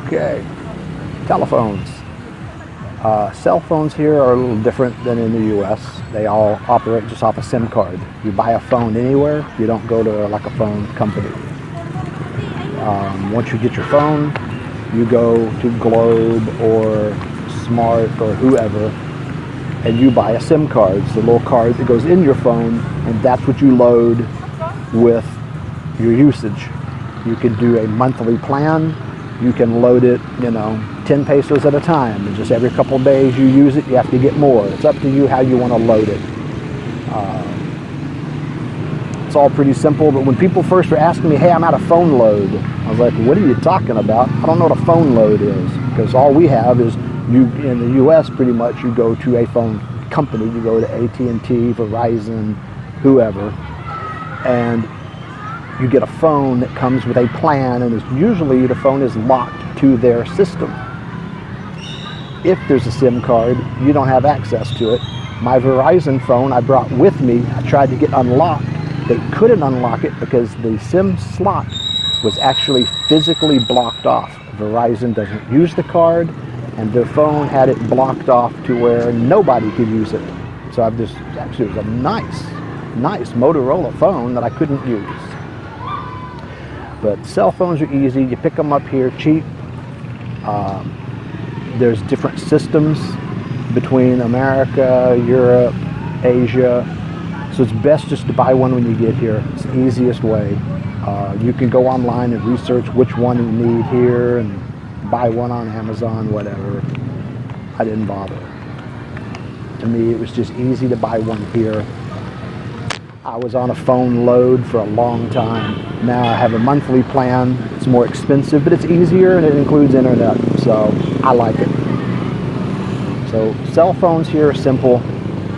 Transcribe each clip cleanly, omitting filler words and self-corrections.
Okay, telephones. Cell phones here are a little different than in the US. They all operate just off a SIM card. You buy a phone anywhere, you don't go to like a phone company. Once you get your phone, you go to Globe or Smart or whoever, and you buy a SIM card. It's a little card that goes in your phone, and that's what you load with your usage. You can do a monthly plan. You can load it, 10 pesos at a time, and just every couple of days you use it, you have to get more. It's up to you how you want to load it. It's all pretty simple, but when people first were asking me, hey, I'm out of phone load, I was like, what are you talking about? I don't know what a phone load is, because all we have is, in the US pretty much, you go to a phone company, you go to AT&T, Verizon, whoever, and you get a phone that comes with a plan, and usually the phone is locked to their system. If there's a SIM card, you don't have access to it. My Verizon phone I brought with me, I tried to get unlocked. They couldn't unlock it because the SIM slot was actually physically blocked off. Verizon doesn't use the card, and their phone had it blocked off to where nobody could use it. So actually it was a nice Motorola phone that I couldn't use. But cell phones are easy. You pick them up here cheap. There's different systems between America, Europe, Asia. So it's best just to buy one when you get here. It's the easiest way. You can go online and research which one you need here and buy one on Amazon, whatever. I didn't bother. To me, it was just easy to buy one here. I was on a phone load for a long time. Now I have a monthly plan. It's more expensive, but it's easier and it includes internet, so I like it. So cell phones here are simple,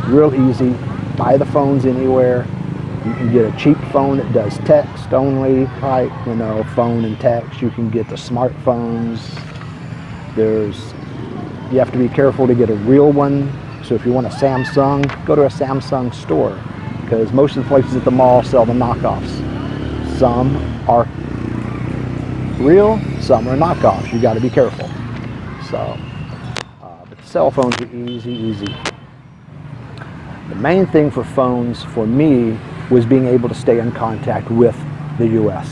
real easy. Buy the phones anywhere. You can get a cheap phone that does text only, right? Phone and text. You can get the smartphones. You have to be careful to get a real one. So if you want a Samsung, go to a Samsung store, because most of the places at the mall sell the knockoffs. Some are real, some are knockoffs. You got to be careful. So, but cell phones are easy. The main thing for phones for me was being able to stay in contact with the US.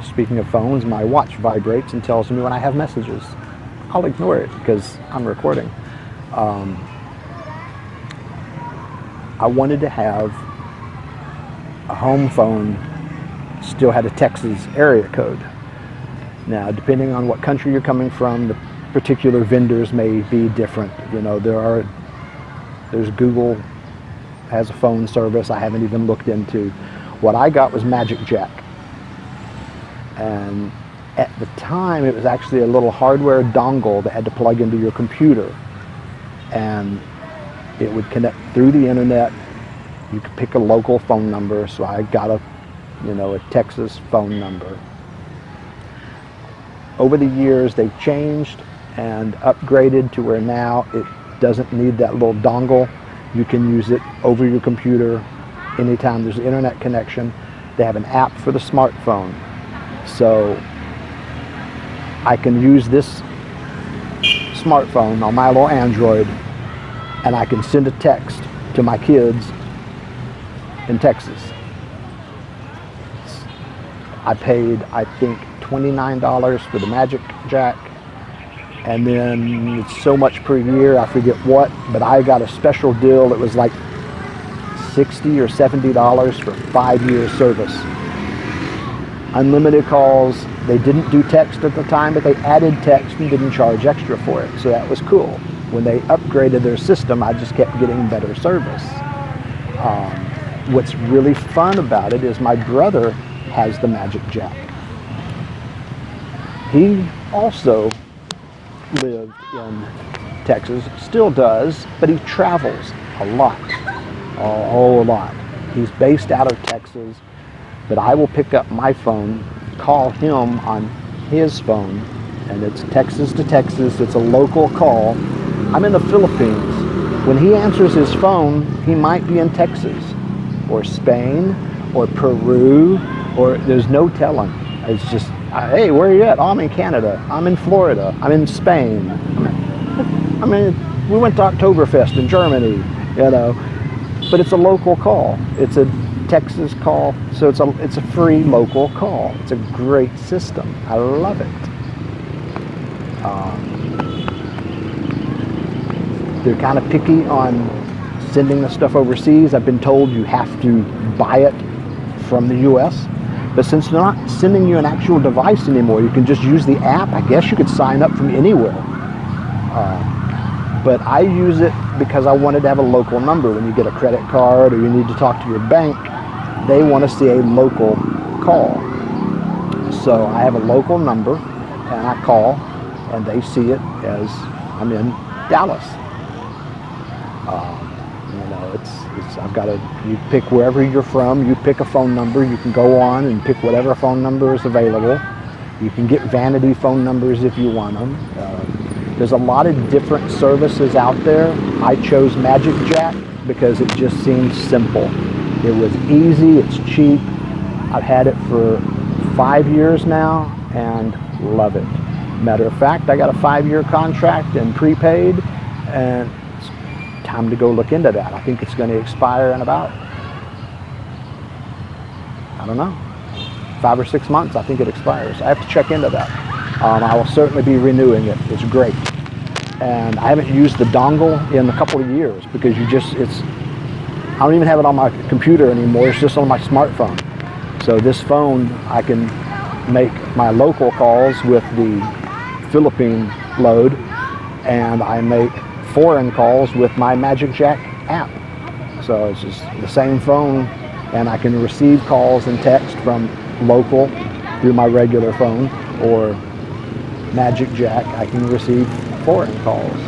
Speaking of phones, my watch vibrates and tells me when I have messages. I'll ignore it because I'm recording. I wanted to have a home phone, still had a Texas area code. Now, depending on what country you're coming from, the particular vendors may be different. There's Google has a phone service I haven't even looked into. What I got was Magicjack. And at the time, it was actually a little hardware dongle that had to plug into your computer. And it would connect through the internet. You could pick a local phone number, so I got a Texas phone number. Over the years, they've changed and upgraded to where now it doesn't need that little dongle. You can use it over your computer anytime there's an internet connection. They have an app for the smartphone. So I can use this smartphone on my little Android, and I can send a text to my kids in Texas. I paid, I think, $29 for the Magicjack, and then it's so much per year, I forget what, but I got a special deal. It was like $60 or $70 for 5-year service. Unlimited calls. They didn't do text at the time, but they added text and didn't charge extra for it, so that was cool. When they upgraded their system, I just kept getting better service. What's really fun about it is my brother has the Magicjack. He also lived in Texas, still does, but he travels a lot, a whole lot. He's based out of Texas, but I will pick up my phone, call him on his phone, and it's Texas to Texas. It's a local call. I'm in the Philippines. When he answers his phone, he might be in Texas or Spain or Peru or there's no telling. It's just, hey, where are you at? Oh, I'm in Canada. I'm in Florida. I'm in Spain. I mean, we went to Oktoberfest in Germany, you know. But it's a local call. It's a Texas call, so it's a free local call. It's a great system. I love it. They're kind of picky on sending the stuff overseas. I've been told you have to buy it from the U.S. But since they're not sending you an actual device anymore, you can just use the app. I guess you could sign up from anywhere. But I use it because I wanted to have a local number. When you get a credit card or you need to talk to your bank, they want to see a local call. So I have a local number, and I call, and they see it as I'm in Dallas. You know, I've got to, you pick wherever you're from, you pick a phone number, you can go on and pick whatever phone number is available. You can get vanity phone numbers if you want them. There's a lot of different services out there. I chose Magicjack because it just seemed simple. It was easy, it's cheap. I've had it for 5 years now and love it. Matter of fact, I got a 5-year contract and prepaid, and it's time to go look into that. I think it's going to expire in about, I don't know, 5 or 6 months. I think it expires. I have to check into that. I will certainly be renewing it. It's great. And I haven't used the dongle in a couple of years because I don't even have it on my computer anymore. It's just on my smartphone. So this phone, I can make my local calls with the Philippine load, and I make foreign calls with my Magicjack app. So it's just the same phone, and I can receive calls and text from local through my regular phone, or Magicjack, I can receive foreign calls.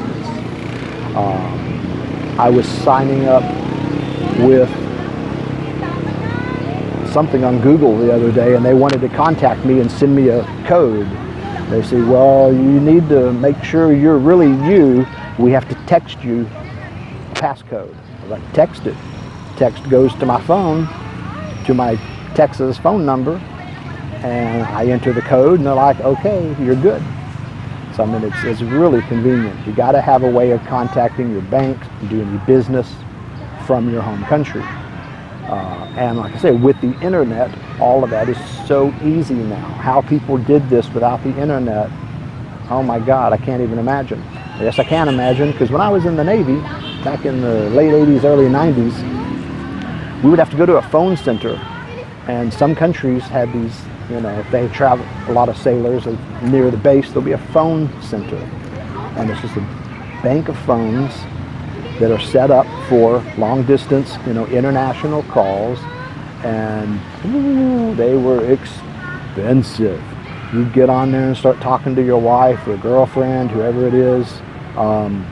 I was signing up with something on Google the other day, and they wanted to contact me and send me a code. They say, well, you need to make sure you're really you. We have to text you a passcode. I was like, text it. Text goes to my phone, to my Texas phone number, and I enter the code, and they're like, okay, you're good. So I mean, it's really convenient. You got to have a way of contacting your bank, doing your business from your home country. And like I say, with the internet, all of that is so easy now. How people did this without the internet, oh my God, I can't even imagine. Yes, I can imagine, because when I was in the Navy, back in the late 80s, early 90s, we would have to go to a phone center. And some countries had these, you know, if they travel, a lot of sailors near the base, there'll be a phone center. And it's just a bank of phones that are set up for long distance, you know, international calls, and they were expensive. You get on there and start talking to your wife or girlfriend, whoever it is, and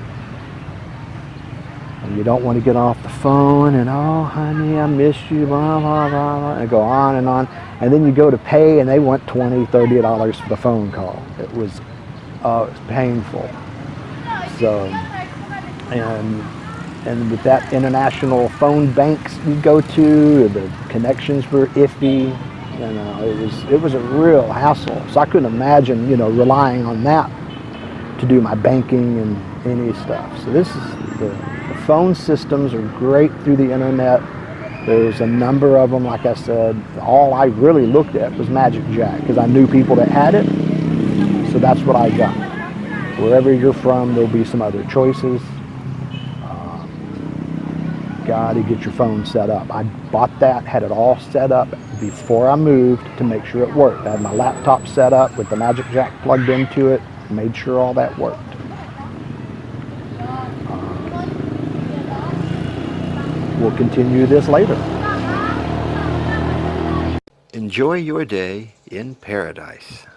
you don't want to get off the phone and, oh honey, I miss you, blah, blah, blah, blah, and go on, and then you go to pay and they want $20, $30 for the phone call. It was painful. So, and with that international phone banks you go to, the connections were iffy. You know, it was a real hassle. So I couldn't imagine, you know, relying on that to do my banking and any stuff. So this is the phone systems are great through the internet. There's a number of them. Like I said, all I really looked at was Magicjack because I knew people that had it. So that's what I got. Wherever you're from, there'll be some other choices. Got to get your phone set up. I bought that, had it all set up before I moved to make sure it worked. I had my laptop set up with the Magicjack plugged into it, made sure all that worked. We'll continue this later. Enjoy your day in paradise.